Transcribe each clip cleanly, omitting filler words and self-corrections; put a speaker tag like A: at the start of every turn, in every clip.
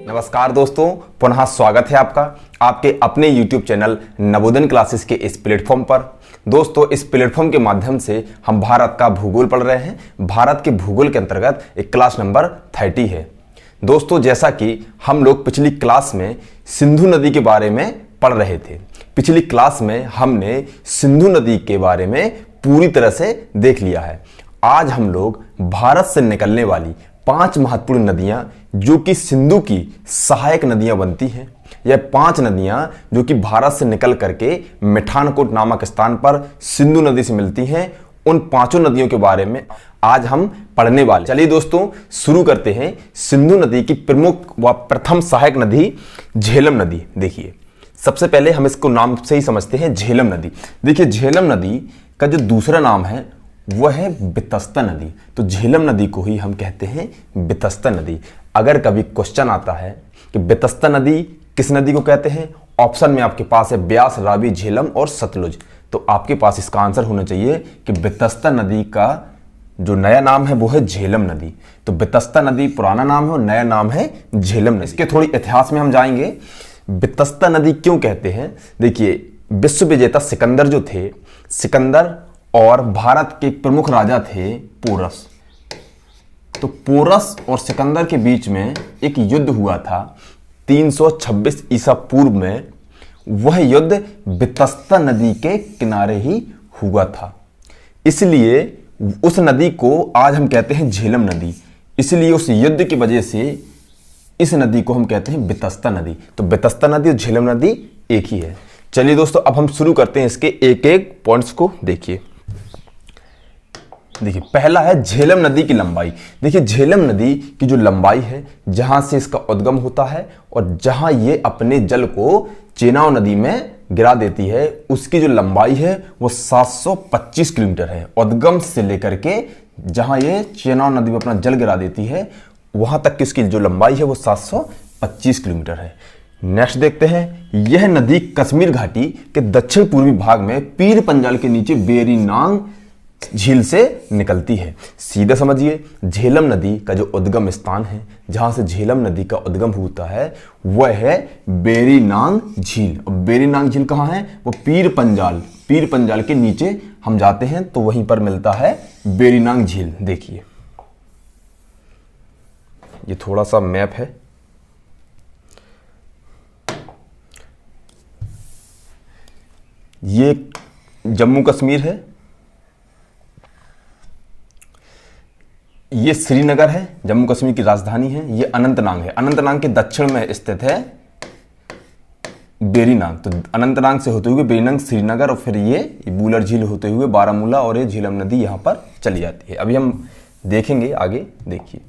A: नमस्कार दोस्तों, पुनः स्वागत है आपका आपके अपने YouTube चैनल नवोदन क्लासेस के इस प्लेटफॉर्म पर। दोस्तों, इस प्लेटफॉर्म के माध्यम से हम भारत का भूगोल पढ़ रहे हैं। भारत के भूगोल के अंतर्गत एक क्लास नंबर 30 है। दोस्तों, जैसा कि हम लोग पिछली क्लास में सिंधु नदी के बारे में पढ़ रहे थे, पिछली क्लास में हमने सिंधु नदी के बारे में पूरी तरह से देख लिया है। आज हम लोग भारत से निकलने वाली 5 महत्वपूर्ण नदियां जो कि सिंधु की सहायक नदियां बनती हैं, यह 5 नदियां जो कि भारत से निकल करके मिठानकोट नामक स्थान पर सिंधु नदी से मिलती हैं, उन 5 नदियों के बारे में आज हम पढ़ने वाले। चलिए दोस्तों, शुरू करते हैं। सिंधु नदी की प्रमुख व प्रथम सहायक नदी झेलम नदी। देखिए, सबसे पहले हम इसको नाम से ही समझते हैं, झेलम नदी। देखिए, झेलम नदी का जो दूसरा नाम है वह है बितस्ता नदी। तो झेलम नदी को ही हम कहते हैं बितस्ता नदी। अगर कभी क्वेश्चन आता है कि बितस्ता नदी किस नदी को कहते हैं, ऑप्शन में आपके पास है ब्यास, रावी, झेलम और सतलुज, तो आपके पास इसका आंसर होना चाहिए कि बितस्ता नदी का जो नया नाम है वो है झेलम नदी। तो बितस्ता नदी पुराना नाम है और नया नाम है झेलम नदी। इसके थोड़ी इतिहास में हम जाएंगे। बितस्ता नदी क्यों कहते हैं? देखिए, विश्व विजेता सिकंदर जो थे, सिकंदर और भारत के प्रमुख राजा थे पोरस। तो पोरस और सिकंदर के बीच में एक युद्ध हुआ था 326 ईसा पूर्व में। वह युद्ध बितस्ता नदी के किनारे ही हुआ था, इसलिए उस नदी को आज हम कहते हैं झेलम नदी। इसलिए उस युद्ध की वजह से इस नदी को हम कहते हैं बितस्ता नदी। तो बितस्ता नदी और झेलम नदी एक ही है। चलिए दोस्तों, अब हम शुरू करते हैं इसके एक एक पॉइंट्स को। देखिए, पहला है झेलम नदी की लंबाई। देखिए, झेलम नदी की जो लंबाई है, जहां से इसका उद्गम होता है और जहां ये अपने जल को चेनाब नदी में गिरा देती है, उसकी जो लंबाई है वो 725 किलोमीटर है। उद्गम से लेकर के जहां ये चेनाब नदी में अपना जल गिरा देती है, वहां तक की इसकी जो लंबाई है वो 725 किलोमीटर है। नेक्स्ट देखते हैं, यह नदी कश्मीर घाटी के दक्षिण पूर्वी भाग में पीर पंजाल के नीचे बेरीनांग झील से निकलती है। सीधा समझिए, झेलम नदी का जो उद्गम स्थान है, जहां से झेलम नदी का उद्गम होता है, वह है बेरीनांग झील। और बेरीनांग झील कहां है? वो पीर पंजाल के नीचे हम जाते हैं तो वहीं पर मिलता है बेरीनांग झील। देखिए, ये थोड़ा सा मैप है। ये जम्मू कश्मीर है, ये श्रीनगर है, जम्मू कश्मीर की राजधानी है। ये अनंतनाग है, अनंतनाग के दक्षिण में स्थित है बेरीनांग। तो अनंतनाग से होते हुए बेरीनांग, श्रीनगर, और फिर ये बूलर झील होते हुए बारामूला और ये झेलम नदी यहां पर चली जाती है। अभी हम देखेंगे आगे। देखिए,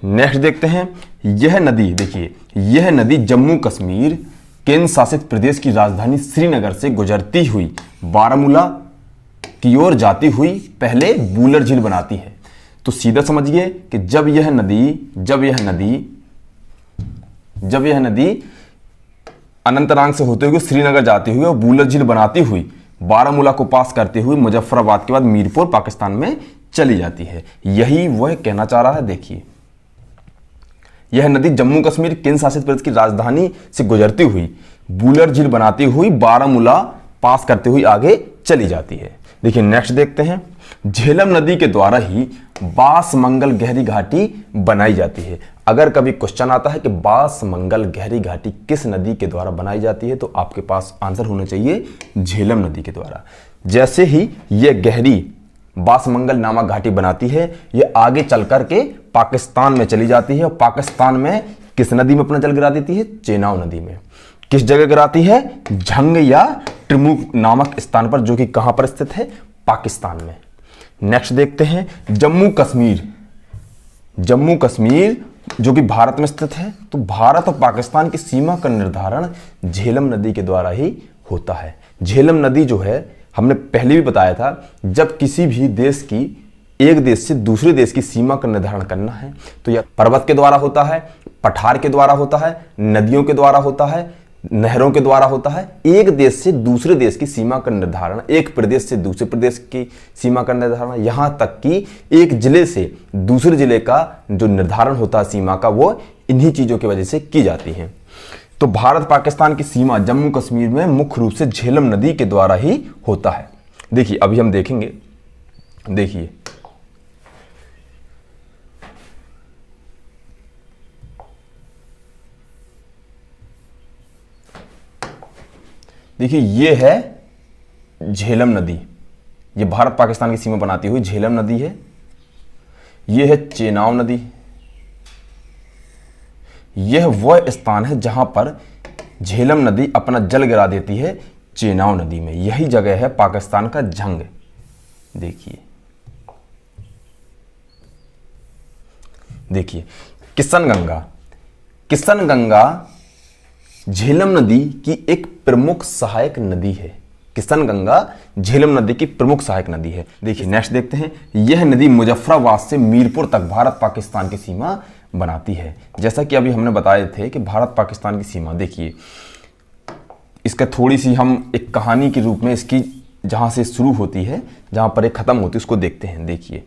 A: नेक्स्ट देखते हैं, यह नदी, देखिए, यह नदी जम्मू कश्मीर केंद्र शासित प्रदेश की राजधानी श्रीनगर से गुजरती हुई बारामूला की ओर जाती हुई पहले बूलर झील बनाती है। तो सीधा समझिए कि जब यह नदी अनंतनाग से होते हुए श्रीनगर जाती हुई और बूलर झील बनाती हुई बारामूला को पास करते हुए मुजफ्फराबाद के बाद मीरपुर पाकिस्तान में चली जाती है। यही वह कहना चाह रहा है। देखिए, यह नदी जम्मू कश्मीर केंद्र शासित प्रदेश की राजधानी से गुजरती हुई बूलर झील बनाती हुई बारामूला पास करते हुए आगे चली जाती है। देखिए, नेक्स्ट देखते हैं, झेलम नदी के द्वारा ही बासमंगल गहरी घाटी बनाई जाती है। अगर कभी क्वेश्चन आता है कि बासमंगल गहरी घाटी किस नदी के द्वारा बनाई जाती है, तो आपके पास आंसर होना चाहिए झेलम नदी के द्वारा। जैसे ही यह गहरी बासमंगल नामक घाटी बनाती है, यह आगे चल करके पाकिस्तान में चली जाती है। और पाकिस्तान में किस नदी में अपना जल गिरा देती है? चेनाब नदी में। किस जगह गिराती है? झंग या ट्रिमुक नामक स्थान पर, जो कि कहां पर स्थित है? पाकिस्तान में। नेक्स्ट देखते हैं, जम्मू कश्मीर जो कि भारत में स्थित है। तो भारत और पाकिस्तान की सीमा का निर्धारण झेलम नदी के द्वारा ही होता है। झेलम नदी जो है, हमने पहले भी बताया था, जब किसी भी देश की, एक देश से दूसरे देश की सीमा का निर्धारण करना है तो यह पर्वत के द्वारा होता है, पठार के द्वारा होता है, नदियों के द्वारा होता है, नहरों के द्वारा होता है। एक देश से दूसरे देश की सीमा का निर्धारण, एक प्रदेश से दूसरे प्रदेश की सीमा का निर्धारण, यहां तक कि एक जिले से दूसरे जिले का जो निर्धारण होता है सीमा का, वो इन्हीं चीजों की वजह से की जाती है। तो भारत पाकिस्तान की सीमा जम्मू कश्मीर में मुख्य रूप से झेलम नदी के द्वारा ही होता है। देखिए अभी हम देखेंगे, देखिए देखिए ये है झेलम नदी, ये भारत पाकिस्तान की सीमा बनाती हुई झेलम नदी है। ये है चेनाब नदी, यह वह स्थान है जहां पर झेलम नदी अपना जल गिरा देती है चेनाब नदी में। यही जगह है पाकिस्तान का जंग। देखिए देखिए किशनगंगा, किशनगंगा झेलम नदी की एक प्रमुख सहायक नदी है। किशनगंगा झेलम नदी की प्रमुख सहायक नदी है। देखिए नेक्स्ट देखते हैं, यह नदी मुजफ्फराबाद से मीरपुर तक भारत पाकिस्तान की सीमा बनाती है। जैसा कि अभी हमने बताए थे कि भारत पाकिस्तान की सीमा, देखिए इसका थोड़ी सी हम एक कहानी के रूप में इसकी जहां से शुरू होती है, जहां पर एक खत्म होती है, उसको देखते हैं। देखिए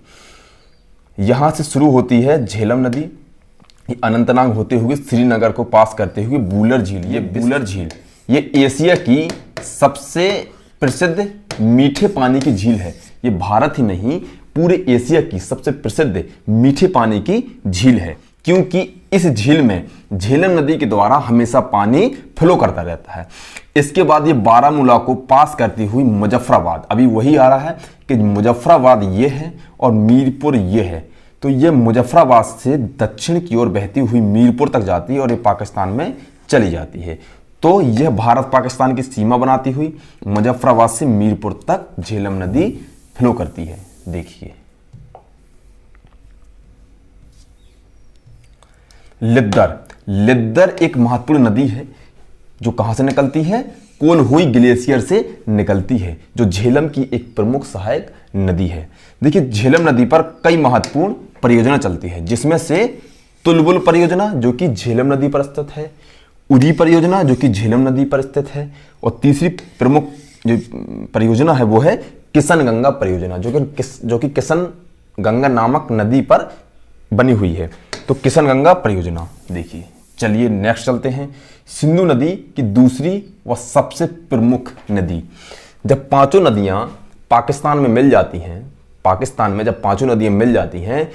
A: यहां से शुरू होती है झेलम नदी, अनंतनाग होते हुए श्रीनगर को पास करते हुए बूलर झील, ये बूलर झील ये एशिया की सबसे प्रसिद्ध मीठे पानी की झील है। ये भारत ही नहीं पूरे एशिया की सबसे प्रसिद्ध मीठे पानी की झील है, क्योंकि इस झील में झेलम नदी के द्वारा हमेशा पानी फ्लो करता रहता है। इसके बाद ये बारामूला को पास करती हुई मुजफ्फराबाद, अभी वही आ रहा है कि मुजफ्फराबाद ये है और मीरपुर ये है, तो ये मुजफ्फराबाद से दक्षिण की ओर बहती हुई मीरपुर तक जाती है और ये पाकिस्तान में चली जाती है। तो यह भारत पाकिस्तान की सीमा बनाती हुई मुजफ्फराबाद से मीरपुर तक झेलम नदी फ्लो करती है। देखिए लिद्दर, लिद्दर एक महत्वपूर्ण नदी है जो कहां से निकलती है, कोलहुई ग्लेशियर से निकलती है, जो झेलम की एक प्रमुख सहायक नदी है। देखिए झेलम नदी पर कई महत्वपूर्ण परियोजना चलती है, जिसमें से तुलबुल परियोजना जो कि झेलम नदी पर स्थित है, उरी परियोजना जो कि झेलम नदी पर स्थित है, और तीसरी प्रमुख जो परियोजना है वो है किशनगंगा परियोजना, जो कि किशनगंगा नामक नदी पर बनी हुई है। तो किशनगंगा परियोजना। देखिए चलिए नेक्स्ट चलते हैं, सिंधु नदी की दूसरी व सबसे प्रमुख नदी। जब पांचों नदियां पाकिस्तान में मिल जाती हैं, पाकिस्तान में जब पांचों नदियां मिल जाती हैं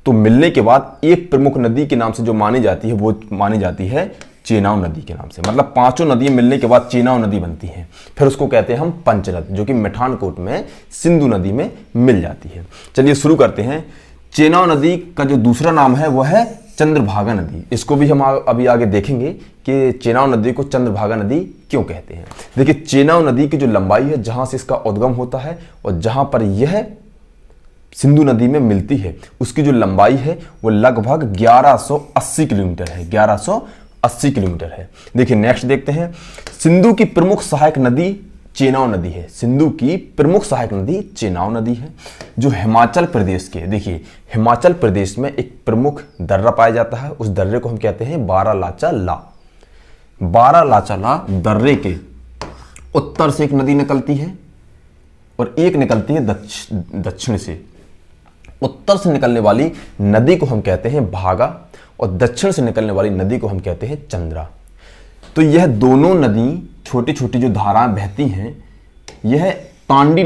A: तो मिलने के बाद एक प्रमुख नदी के नाम से जो मानी जाती है वो मानी जाती है चेनाब नदी के नाम से। मतलब पांचों नदियां मिलने के बाद चेनाब नदी बनती है, फिर उसको कहते हैं हम पंचनद, जो कि मिठानकोट में सिंधु नदी में मिल जाती है। चलिए शुरू करते हैं। चेनाब नदी का जो दूसरा नाम है वह है चंद्रभागा नदी। इसको भी हम अभी आगे देखेंगे कि चेनाब नदी को चंद्रभागा नदी क्यों कहते हैं। देखिए चेनाब नदी की जो लंबाई है, जहां से इसका उद्गम होता है और जहां पर यह सिंधु नदी में मिलती है, उसकी जो लंबाई है वो लगभग 1180 किलोमीटर है, 1180 किलोमीटर है। देखिए नेक्स्ट देखते हैं, सिंधु की प्रमुख सहायक नदी चेनाब नदी है। सिंधु की प्रमुख सहायक नदी चेनाब नदी है, जो हिमाचल प्रदेश के, देखिए हिमाचल प्रदेश में एक प्रमुख दर्रा पाया जाता है, उस दर्रे को हम कहते हैं बारालाचा ला। बारालाचा ला दर्रे के उत्तर से एक नदी निकलती है और एक निकलती है दक्षिण से। उत्तर से निकलने वाली नदी को हम कहते हैं भागा और दक्षिण से निकलने वाली नदी को हम कहते हैं चंद्रा। तो यह दोनों नदी छोटी छोटी जो धाराएं बहती हैं, यह तांडी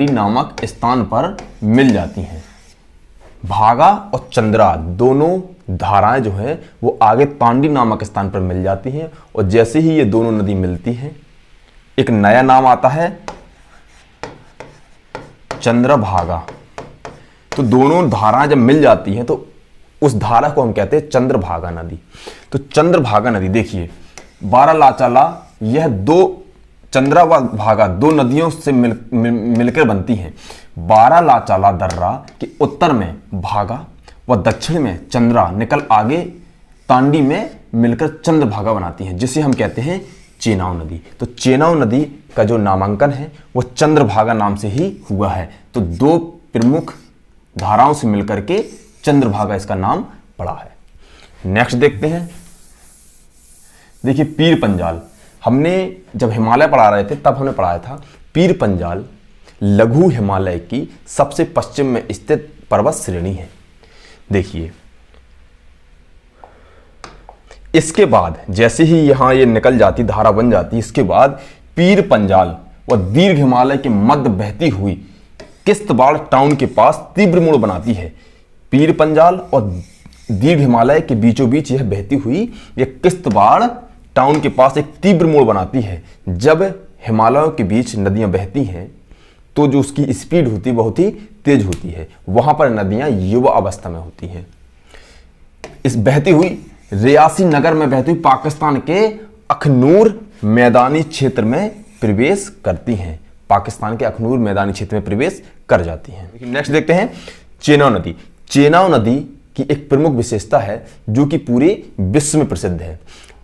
A: नामक स्थान पर मिल जाती हैं। भागा और चंद्रा दोनों धाराएं जो है वो आगे तांडी नामक स्थान पर मिल जाती हैं, और जैसे ही ये दोनों नदी मिलती हैं एक नया नाम आता है चंद्रभागा। तो दोनों धाराएं जब मिल जाती हैं तो उस धारा को हम कहते हैं चंद्रभागा नदी। तो चंद्रभागा नदी देखिए बारालाचाला, यह दो चंद्रा व भागा दो नदियों से मिलकर बनती हैं। बारालाचाला दर्रा के उत्तर में भागा व दक्षिण में चंद्रा निकल आगे तांडी में मिलकर चंद्रभागा बनाती हैं, जिसे हम कहते हैं चेनाब नदी। तो चेनाब नदी का जो नामांकन है वो चंद्रभागा नाम से ही हुआ है। तो दो प्रमुख धाराओं से मिलकर के चंद्रभागा इसका नाम पड़ा है। नेक्स्ट देखते हैं, देखिए पीर पंजाल, हमने जब हिमालय पढ़ा रहे थे तब हमने पढ़ाया था पीर पंजाल लघु हिमालय की सबसे पश्चिम में स्थित पर्वत श्रेणी है। देखिए इसके बाद जैसे ही यहां ये निकल जाती, धारा बन जाती, इसके बाद पीर पंजाल व दीर्घ हिमालय के मध्य बहती हुई किश्तवाड़ टाउन के पास तीव्र मोड़ बनाती है। पीर पंजाल और दीर्घ हिमालय के बीचों बीच यह बहती हुई यह किश्तवाड़ टाउन के पास एक तीव्र मोड़ बनाती है। जब हिमालयों के बीच नदियां बहती हैं तो जो उसकी स्पीड होती है बहुत ही तेज होती है। वहां पर नदियां युवा अवस्था में होती हैं। इस बहती हुई रियासी नगर में बहती हुई पाकिस्तान के अखनूर मैदानी क्षेत्र में प्रवेश करती हैं। पाकिस्तान के अखनूर मैदानी क्षेत्र में प्रवेश कर जाती हैं। नेक्स्ट देखते हैं चेनाब नदी। चेनाब नदी की एक प्रमुख विशेषता है जो कि पूरे विश्व में प्रसिद्ध है।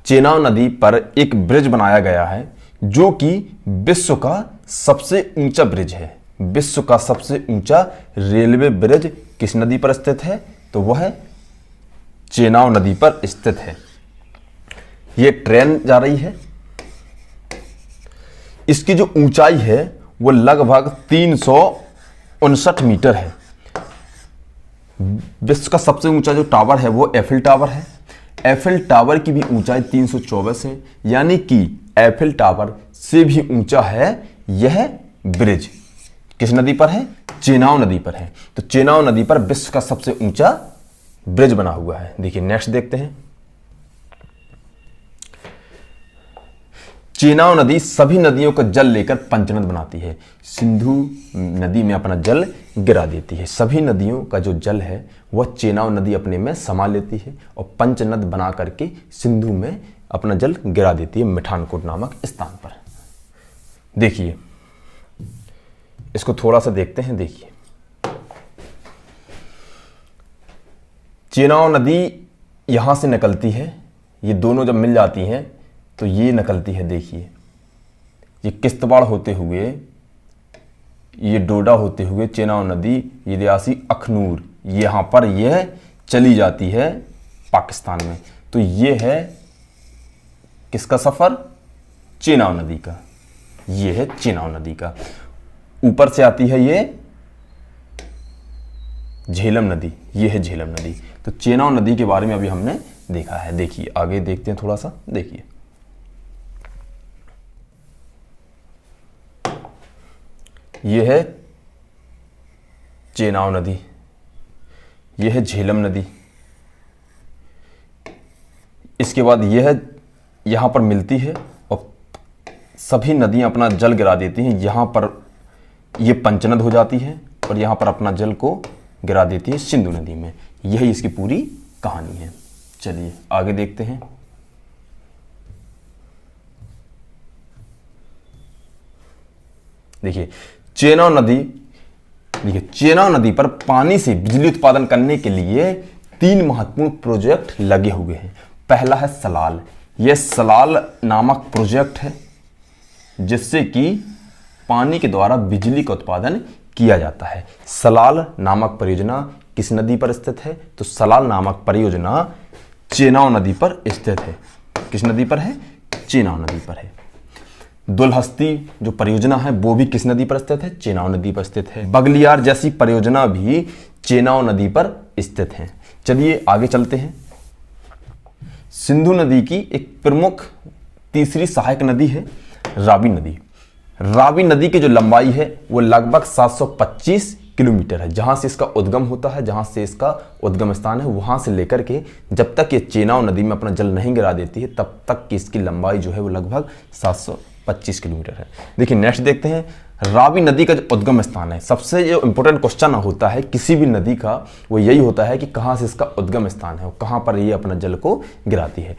A: चेनाब नदी पर एक ब्रिज बनाया गया है जो कि विश्व का सबसे ऊंचा ब्रिज है। विश्व का सबसे ऊंचा रेलवे ब्रिज किस नदी पर स्थित है? तो वह चेनाब नदी पर स्थित है। यह ट्रेन जा रही है। इसकी जो ऊंचाई है वो लगभग 359 मीटर है। विश्व का सबसे ऊंचा जो टावर है वो एफिल टावर है। एफिल टावर की भी ऊंचाई 324 है, यानी कि एफिल टावर से भी ऊंचा है यह ब्रिज। किस नदी पर है? चेनाब नदी पर है। तो चेनाब नदी पर विश्व का सबसे ऊंचा ब्रिज बना हुआ है। देखिए नेक्स्ट देखते हैं। चेनाब नदी सभी नदियों का जल लेकर पंचनद बनाती है। सिंधु नदी में अपना जल गिरा देती है। सभी नदियों का जो जल है वह चेनाब नदी अपने में समा लेती है और पंचनद बना करके सिंधु में अपना जल गिरा देती है मिठानकोट नामक स्थान पर। देखिए इसको थोड़ा सा देखते हैं। देखिए चेनाब नदी यहां से निकलती है, ये दोनों जब मिल जाती हैं तो ये निकलती है। देखिए ये किश्तवाड़ होते हुए, ये डोडा होते हुए चेनाब नदी, ये रियासी अखनूर, यहां पर यह चली जाती है पाकिस्तान में। तो ये है किसका सफर? चेनाब नदी का। ये है चेनाब नदी का। ऊपर से आती है ये झेलम नदी, ये है झेलम नदी। तो चेनाब नदी के बारे में अभी हमने देखा है। देखिए आगे देखते हैं थोड़ा सा। देखिए यह है चेनाब नदी, यह है झेलम नदी। इसके बाद यह है यहां पर मिलती है और सभी नदियां अपना जल गिरा देती हैं। यहां पर यह पंचनद हो जाती है और यहां पर अपना जल को गिरा देती है सिंधु नदी में। यही इसकी पूरी कहानी है। चलिए आगे देखते हैं। देखिए चेनाब नदी, देखिए चेनाब नदी पर पानी से बिजली उत्पादन करने के लिए 3 महत्वपूर्ण प्रोजेक्ट लगे हुए हैं। पहला है सलाल। यह सलाल नामक प्रोजेक्ट है जिससे कि पानी के द्वारा बिजली का उत्पादन किया जाता है। सलाल नामक परियोजना किस नदी पर स्थित है? तो सलाल नामक परियोजना चेनाब नदी पर स्थित है। किस नदी पर है? चेनाब नदी पर है। दुलहस्ती जो परियोजना है वो भी किस नदी पर स्थित है? चेनाब नदी पर स्थित है। बगलियार जैसी परियोजना भी चेनाब नदी पर स्थित है। चलिए आगे चलते हैं। सिंधु नदी की एक प्रमुख तीसरी सहायक नदी है रावी नदी। रावी नदी की जो लंबाई है वो लगभग 725 किलोमीटर है। जहां से इसका उद्गम होता है, जहां से इसका उद्गम स्थान है, वहां से लेकर के जब तक ये चेनाब नदी में अपना जल नहीं गिरा देती है तब तक की इसकी लंबाई जो है वो लगभग 725 किलोमीटर है। देखिए नेक्स्ट देखते हैं। रावी नदी का जो उद्गम स्थान है, सबसे जो इंपॉर्टेंट क्वेश्चन होता है किसी भी नदी का वो यही होता है कि कहां से इसका उद्गम स्थान है, कहां पर ये अपना जल को गिराती है।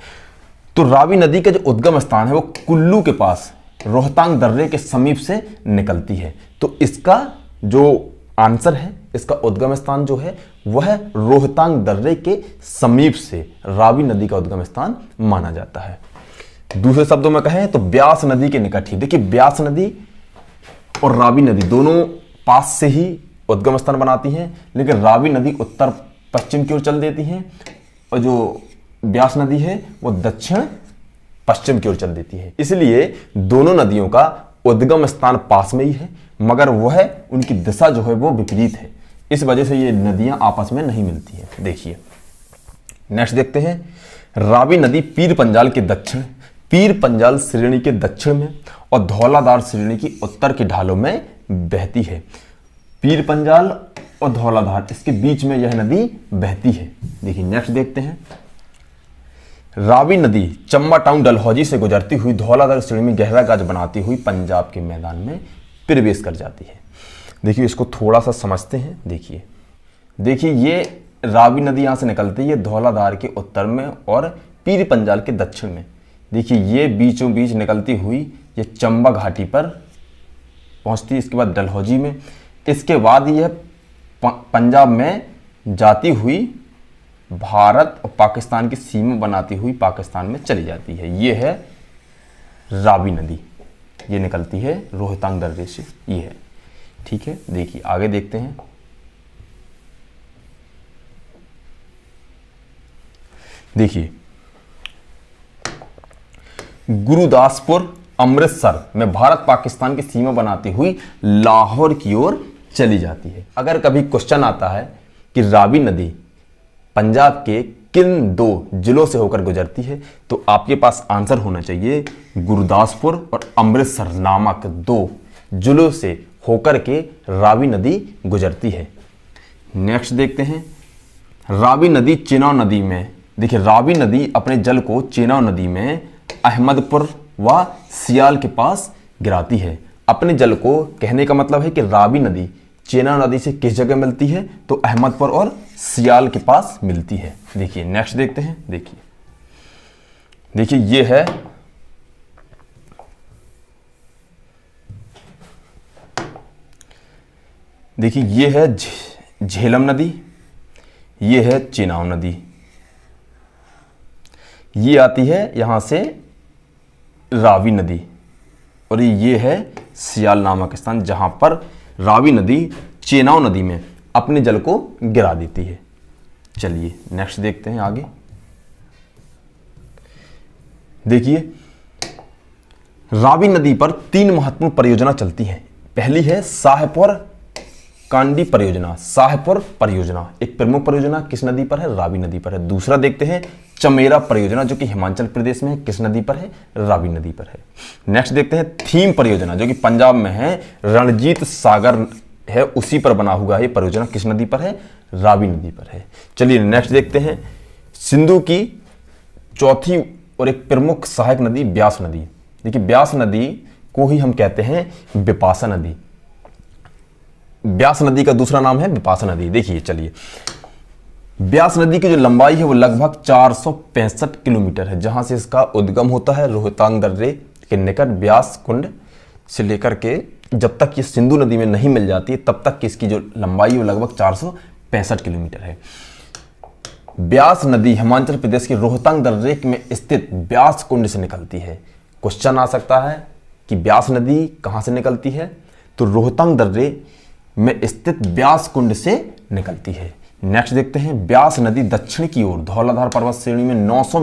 A: तो रावी नदी का जो उद्गम स्थान है वो कुल्लू के पास रोहतांग दर्रे के समीप से निकलती है। तो इसका जो आंसर है, इसका उद्गम स्थान जो है वह रोहतांग दर्रे के समीप से रावी नदी का उद्गम स्थान माना जाता है। दूसरे शब्दों में कहें तो ब्यास नदी के निकट ही। देखिए ब्यास नदी और रावी नदी दोनों पास से ही उद्गम स्थान बनाती हैं, लेकिन रावी नदी उत्तर पश्चिम की ओर चल देती हैं और जो ब्यास नदी है वो दक्षिण पश्चिम की ओर चल देती है। इसलिए दोनों नदियों का उद्गम स्थान पास में ही है, मगर वह उनकी दिशा जो है वो विपरीत है। इस वजह से ये नदियां आपस में नहीं मिलती हैं। देखिए नेक्स्ट देखते हैं, रावी नदी पीर पंजाल के दक्षिण, पीर पंजाल श्रेणी के दक्षिण में और धौलाधार श्रेणी की उत्तर की ढालों में बहती है। पीर पंजाल और धौलाधार इसके बीच में यह नदी बहती है। देखिए नेक्स्ट देखते हैं, रावी नदी चंबा टाउन डलहौजी से गुजरती हुई धौलाधार श्रेणी में गहरा गाज बनाती हुई पंजाब के मैदान में प्रवेश कर जाती है। देखिए इसको थोड़ा सा समझते हैं। देखिए ये रावी नदी यहां से निकलती है धौलाधार के उत्तर में और पीर पंजाल के दक्षिण में। देखिए ये बीचों बीच निकलती हुई ये चंबा घाटी पर पहुंचती है, इसके बाद डलहौजी में, इसके बाद यह पंजाब में जाती हुई भारत और पाकिस्तान की सीमा बनाती हुई पाकिस्तान में चली जाती है। ये है रावी नदी, ये निकलती है रोहतांग दर्रे से, ये है। ठीक है, देखिए आगे देखते हैं। देखिए गुरुदासपुर अमृतसर में भारत पाकिस्तान की सीमा बनाती हुई लाहौर की ओर चली जाती है। अगर कभी क्वेश्चन आता है कि रावी नदी पंजाब के किन दो जिलों से होकर गुजरती है, तो आपके पास आंसर होना चाहिए गुरदासपुर और अमृतसर नामक दो जिलों से होकर के रावी नदी गुजरती है। नेक्स्ट देखते हैं, रावी नदी चेनाब नदी में। देखिए रावी नदी अपने जल को चेनाब नदी में अहमदपुर व सियाल के पास गिराती है। अपने जल को कहने का मतलब है कि रावी नदी चेनाब नदी से किस जगह मिलती है, तो अहमदपुर और सियाल के पास मिलती है। देखिए नेक्स्ट देखते हैं। देखिए ये है झेलम नदी, ये है चेनाब नदी, ये आती है यहां से रावी नदी, और ये है सियाल नामक स्थान जहां पर रावी नदी चेनाब नदी में अपने जल को गिरा देती है। चलिए नेक्स्ट देखते हैं आगे। देखिए रावी नदी पर 3 महत्वपूर्ण परियोजना चलती हैं। पहली है शाहपुर कांडी परियोजना। शाहपुर परियोजना एक प्रमुख परियोजना किस नदी पर है, रावी नदी पर है। दूसरा देखते हैं चमेरा परियोजना जो कि हिमाचल प्रदेश में है, किस नदी पर है, रावी नदी पर है। नेक्स्ट देखते हैं थीम परियोजना जो कि पंजाब में है, रणजीत सागर है, उसी पर बना हुआ है। ये परियोजना किस नदी पर है, रावी नदी पर है। चलिए नेक्स्ट देखते हैं सिंधु की चौथी और एक प्रमुख सहायक नदी ब्यास नदी। देखिए ब्यास नदी को ही हम कहते हैं बिपाशा नदी। ब्यास नदी का दूसरा नाम है बिपाशा नदी। देखिए चलिए ब्यास नदी की जो लंबाई है वो लगभग 465 किलोमीटर है, जहां से इसका उद्गम होता है रोहतांग दर्रे के निकट ब्यास कुंड से लेकर के जब तक ये सिंधु नदी में नहीं मिल जाती है तब तक की इसकी जो लंबाई है वो लगभग 465 किलोमीटर है। ब्यास नदी हिमाचल प्रदेश के रोहतांग दर्रे में स्थित ब्यास कुंड से निकलती है। क्वेश्चन आ सकता है कि ब्यास नदी कहां से निकलती है, तो रोहतांग दर्रे में स्थित ब्यास कुंड से निकलती है। नेक्स्ट देखते हैं ब्यास नदी दक्षिण की ओर धौलाधार पर्वत श्रेणी में 900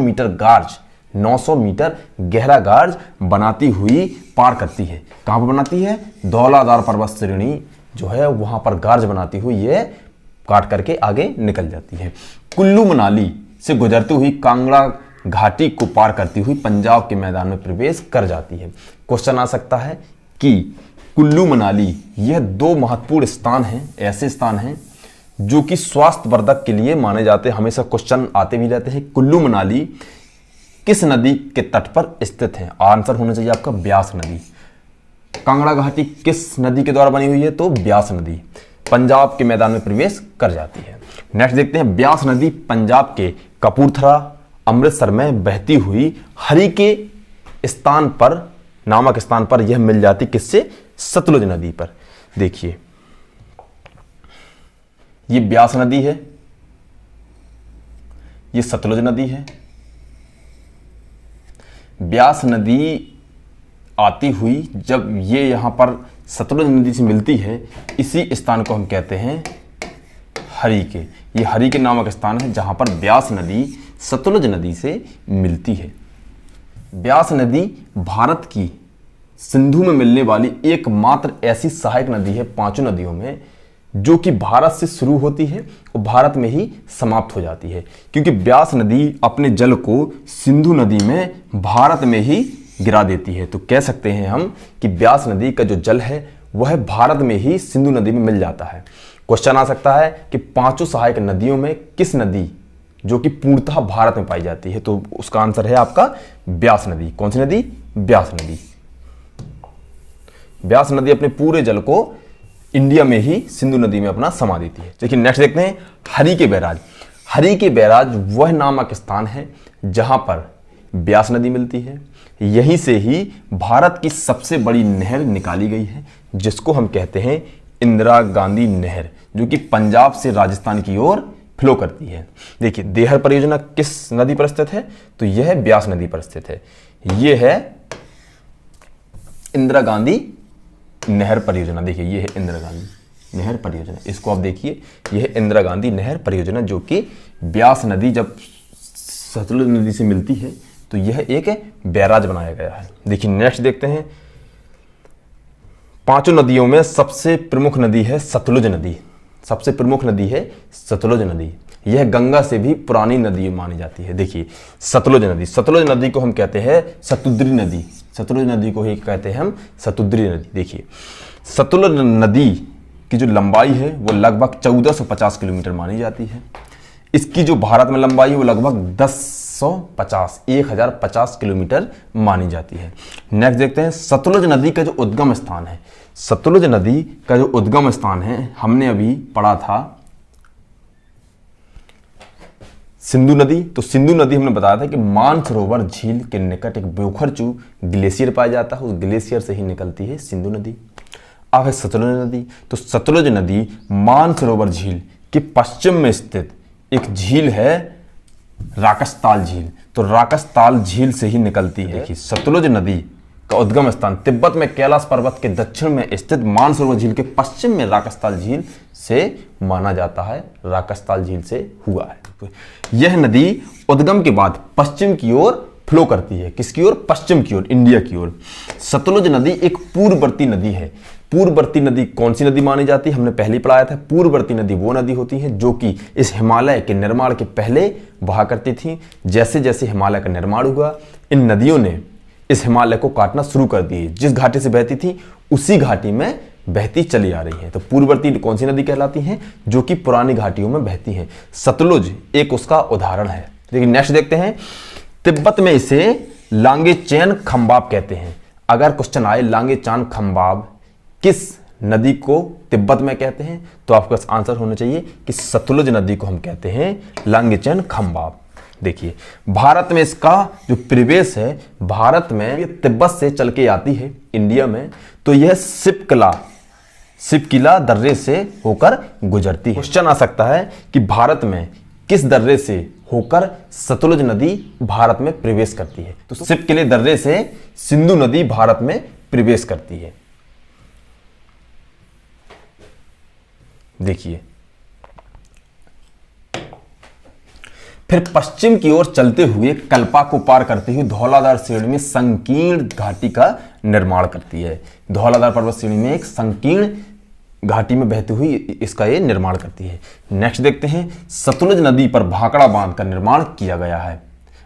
A: मीटर गहरा गार्ज बनाती हुई पार करती है। कहां पर बनाती है, धौलाधार पर्वत श्रेणी जो है वहां पर गार्ज बनाती हुई ये काट करके आगे निकल जाती है। कुल्लू मनाली से गुजरती हुई कांगड़ा घाटी को पार करती हुई पंजाब के मैदान में प्रवेश कर जाती है। क्वेश्चन आ सकता है कि कुल्लू मनाली यह 2 महत्वपूर्ण स्थान हैं, ऐसे स्थान हैं जो कि स्वास्थ्य वर्धक के लिए माने जाते हैं। हमेशा क्वेश्चन आते भी रहते हैं कुल्लू मनाली किस नदी के तट पर स्थित है। आंसर होना चाहिए आपका ब्यास नदी। कांगड़ा घाटी किस नदी के द्वारा बनी हुई है, तो ब्यास नदी पंजाब के मैदान में प्रवेश कर जाती है। नेक्स्ट देखते हैं ब्यास नदी पंजाब के कपूरथला अमृतसर में बहती हुई हरी के स्थान पर नामक स्थान पर यह मिल जाती किससे, सतलुज नदी पर। देखिए ये ब्यास नदी है, ये सतलुज नदी है। ब्यास नदी आती हुई जब ये यहां पर सतलुज नदी से मिलती है, इसी स्थान को हम कहते हैं हरिके। ये हरिके नामक स्थान है जहां पर ब्यास नदी सतलुज नदी से मिलती है। ब्यास नदी भारत की सिंधु में मिलने वाली एकमात्र ऐसी सहायक नदी है पांचों नदियों में जो कि भारत से शुरू होती है और भारत में ही समाप्त हो जाती है, क्योंकि ब्यास नदी अपने जल को सिंधु नदी में भारत में ही गिरा देती है। तो कह सकते हैं हम कि ब्यास नदी का जो जल है वह भारत में ही सिंधु नदी में मिल जाता है। क्वेश्चन आ सकता है कि पांचों सहायक नदियों में किस नदी जो कि पूर्णतः भारत में पाई जाती है, तो उसका आंसर है आपका ब्यास नदी। कौन सी नदी? ब्यास नदी। ब्यास नदी अपने पूरे जल को इंडिया में ही सिंधु नदी में अपना समा देती है। देखिए नेक्स्ट देखते हैं हरि के बैराज। हरि के बैराज वह नामक स्थान है जहां पर ब्यास नदी मिलती है। यहीं से ही भारत की सबसे बड़ी नहर निकाली गई है जिसको हम कहते हैं इंदिरा गांधी नहर, जो कि पंजाब से राजस्थान की ओर फ्लो करती है। देखिए देहर परियोजना किस नदी पर स्थित है? तो यह ब्यास नदी पर स्थित है। यह है इंदिरा गांधी नहर परियोजना। देखिए यह है इंदिरा गांधी नहर परियोजना, इसको आप देखिए, यह है इंदिरा गांधी नहर परियोजना जो कि ब्यास नदी जब सतलुज नदी से मिलती है तो यह एक बैराज बनाया गया है। देखिए नेक्स्ट देखते हैं, पांचों नदियों में सबसे प्रमुख नदी है सतलुज नदी। सबसे प्रमुख नदी है सतलुज नदी। यह गंगा से भी पुरानी नदी मानी जाती है। देखिए सतलुज नदी, सतलुज नदी को हम कहते हैं शतुद्री नदी। सतलुज नदी को ही कहते हैं हम शतुद्री नदी। देखिए सतलुज नदी की जो लंबाई है वो लगभग 1450 किलोमीटर मानी जाती है। इसकी जो भारत में लंबाई है वो लगभग 1050 किलोमीटर मानी जाती है। नेक्स्ट देखते हैं सतलुज नदी का जो उद्गम स्थान है। सतलुज नदी का जो उद्गम स्थान है हमने अभी पढ़ा था सिंधु नदी। तो सिंधु नदी हमने बताया था कि मानसरोवर झील के निकट एक बोखरचू ग्लेशियर पाया जाता है, उस ग्लेशियर से ही निकलती है सिंधु नदी। अब है सतलुज नदी। तो सतलुज नदी मानसरोवर झील के पश्चिम में स्थित एक झील है राकसताल झील। तो राकसताल झील से ही निकलती है। देखिए सतलुज नदी का उद्गम स्थान तिब्बत में कैलाश पर्वत के दक्षिण में स्थित मानसरोवर झील के पश्चिम में राकसताल झील से माना जाता है, राकसताल झील से हुआ है। तो यह नदी उद्गम के बाद पश्चिम की ओर फ्लो करती है। किसकी ओर? पश्चिम की ओर, इंडिया की ओर। सतलुज नदी एक पूर्ववर्ती नदी है। पूर्ववर्ती नदी कौन सी नदी मानी जाती है? हमने पहले ही पढ़ाया था। पूर्ववर्ती नदी वो नदी होती है जो कि इस हिमालय के निर्माण के पहले बहा करती थी। जैसे जैसे हिमालय का निर्माण हुआ इन नदियों ने इस हिमालय को काटना शुरू कर दिए। जिस घाटी से बहती थी उसी घाटी में बहती चली आ रही है। तो पूर्ववर्ती कौन सी नदी कहलाती हैं? जो कि पुरानी घाटियों में बहती हैं। सतलुज एक उसका उदाहरण है। देखिए नेक्स्ट देखते हैं, तिब्बत में इसे लांगेचेन खंबाब कहते हैं। अगर क्वेश्चन आए लांगेचान खंबाब किस नदी को तिब्बत में कहते हैं तो आपके पास आंसर होना चाहिए कि सतलुज नदी को हम कहते हैं लांगेचेन खंबाब। देखिए भारत में इसका जो प्रवेश है, भारत में ये तिब्बत से चल के आती है इंडिया में, तो यह सिपकिला दर्रे से होकर गुजरती है। क्वेश्चन आ सकता है कि भारत में किस दर्रे से होकर सतलुज नदी भारत में प्रवेश करती है? तो सिपकिले दर्रे से सिंधु नदी भारत में प्रवेश करती है। देखिए फिर पश्चिम की ओर चलते हुए कल्पा को पार करते हुए धौलाधार श्रेणी में संकीर्ण घाटी का निर्माण करती है। धौलाधार पर्वत श्रेणी में एक संकीर्ण घाटी में बहती हुई इसका ये निर्माण करती है। नेक्स्ट देखते हैं, सतलुज नदी पर भाखड़ा बांध का निर्माण किया गया है।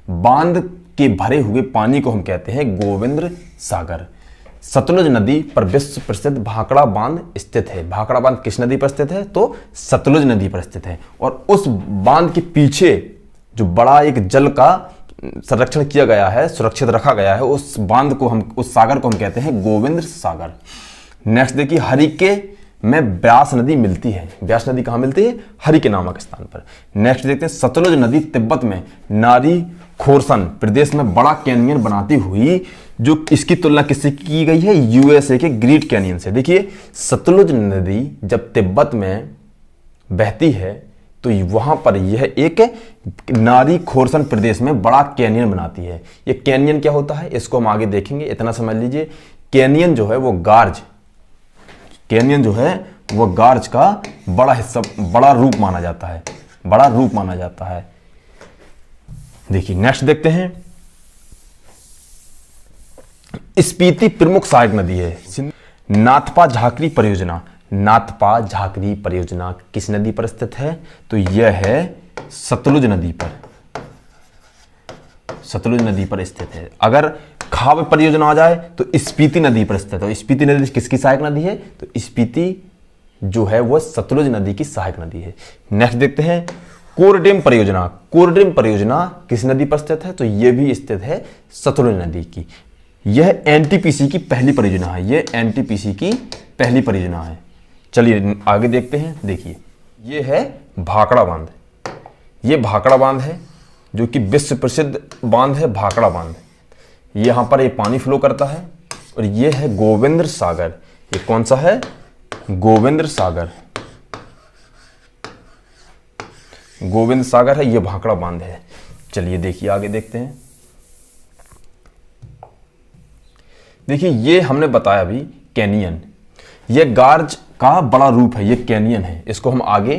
A: बांध के भरे हुए पानी को हम कहते हैं गोविंद सागर। सतलुज नदी पर विश्व प्रसिद्ध भाखड़ा बांध स्थित है। भाखड़ा बांध किस नदी पर स्थित है? तो सतलुज नदी पर स्थित है। और उस बांध के पीछे जो बड़ा एक जल का संरक्षण किया गया है, सुरक्षित रखा गया है, उस बांध को हम, उस सागर को हम कहते हैं गोविंद सागर। नेक्स्ट देखिए, हरिके में ब्यास नदी मिलती है। ब्यास नदी कहां मिलती है? हरिके नामक स्थान पर। नेक्स्ट देखते हैं, सतलुज नदी तिब्बत में नारी खोरसन प्रदेश में बड़ा कैनियन बनाती हुई, जो इसकी तुलना किससे की गई है? यूएसए के ग्रेट कैनियन से। देखिए सतलुज नदी जब तिब्बत में बहती है तो वहां पर यह एक नारी खोरसन प्रदेश में बड़ा कैनियन बनाती है। ये कैनियन क्या होता है इसको हम आगे देखेंगे, इतना समझ लीजिए। कैनियन जो है वो गार्ज, कैनियन जो है वो गार्ज का बड़ा हिस्सा, बड़ा रूप माना जाता है, बड़ा रूप माना जाता है। देखिए नेक्स्ट देखते हैं, स्पीति प्रमुख सहायक नदी है। नाथपा झाकरी परियोजना, नाथपा झाकरी परियोजना किस नदी पर स्थित है? तो यह है सतलुज नदी पर, सतलुज नदी पर स्थित है। अगर खाब परियोजना आ जाए तो स्पीति नदी पर स्थित है। स्पीति नदी किसकी सहायक नदी है? तो स्पीति जो है वह सतलुज नदी की सहायक नदी है। नेक्स्ट देखते हैं कोरडेम परियोजना। कोरडेम परियोजना किस नदी पर स्थित है? तो यह भी स्थित है सतलुज नदी की। यह एनटीपीसी की पहली परियोजना है, यह एनटीपीसी की पहली परियोजना है। चलिए आगे देखते हैं। देखिए यह है भाखड़ा बांध, यह भाखड़ा बांध है जो कि विश्व प्रसिद्ध बांध है, भाखड़ा बांध। यहां पर ये पानी फ्लो करता है। और यह है गोविंद सागर। ये कौन सा है? गोविंद सागर, गोविंद सागर है, यह भाखड़ा बांध है। चलिए देखिए आगे देखते हैं। देखिए ये हमने बताया अभी कैनियन, यह गार्ज का बड़ा रूप है, यह कैनियन है। इसको हम आगे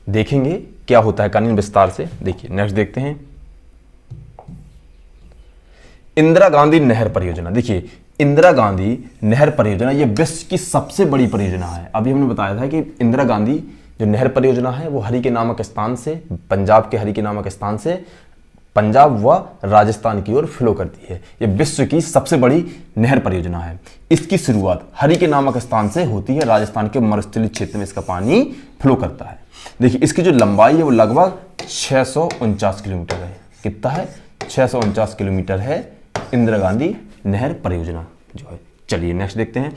A: देखेंगे क्या होता है कैनियन विस्तार से। देखिए नेक्स्ट देखते हैं इंदिरा गांधी नहर परियोजना। देखिए इंदिरा गांधी नहर परियोजना यह विश्व की सबसे बड़ी परियोजना है। अभी हमने बताया था कि इंदिरा गांधी जो नहर परियोजना है वो हरी के नामक स्थान से, पंजाब के हरी के नामक स्थान से पंजाब व राजस्थान की ओर फ्लो करती है। यह विश्व की सबसे बड़ी नहर परियोजना है। इसकी शुरुआत हरी के नामक स्थान से होती है, राजस्थान के मरुस्थलीय क्षेत्र में इसका पानी फ्लो करता है। देखिए इसकी जो लंबाई है वो लगभग 649 किलोमीटर है। कितना है? 649 किलोमीटर है इंदिरा गांधी नहर परियोजना जो है। चलिए नेक्स्ट देखते हैं।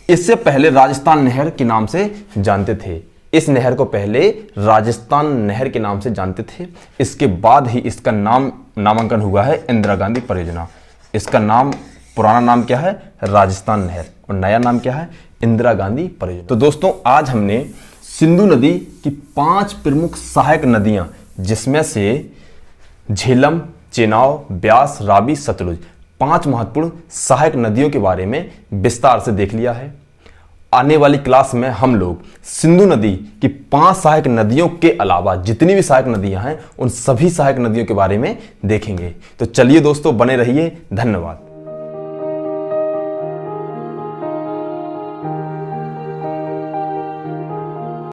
A: इससे पहले राजस्थान नहर के नाम से जानते थे, इस नहर को पहले राजस्थान नहर के नाम से जानते थे। इसके बाद ही इसका नामांकन हुआ है इंदिरा गांधी परियोजना। इसका नाम, पुराना नाम क्या है? राजस्थान नहर, और नया नाम क्या है? इंदिरा गांधी परियोजना। तो दोस्तों आज हमने सिंधु नदी की 5 प्रमुख सहायक नदियां, जिसमें से झेलम, चेनाब, ब्यास, रावी, सतलुज, 5 महत्वपूर्ण सहायक नदियों के बारे में विस्तार से देख लिया है। आने वाली क्लास में हम लोग सिंधु नदी की 5 सहायक नदियों के अलावा जितनी भी सहायक नदियां हैं उन सभी सहायक नदियों के बारे में देखेंगे। तो चलिए दोस्तों बने रहिए। धन्यवाद।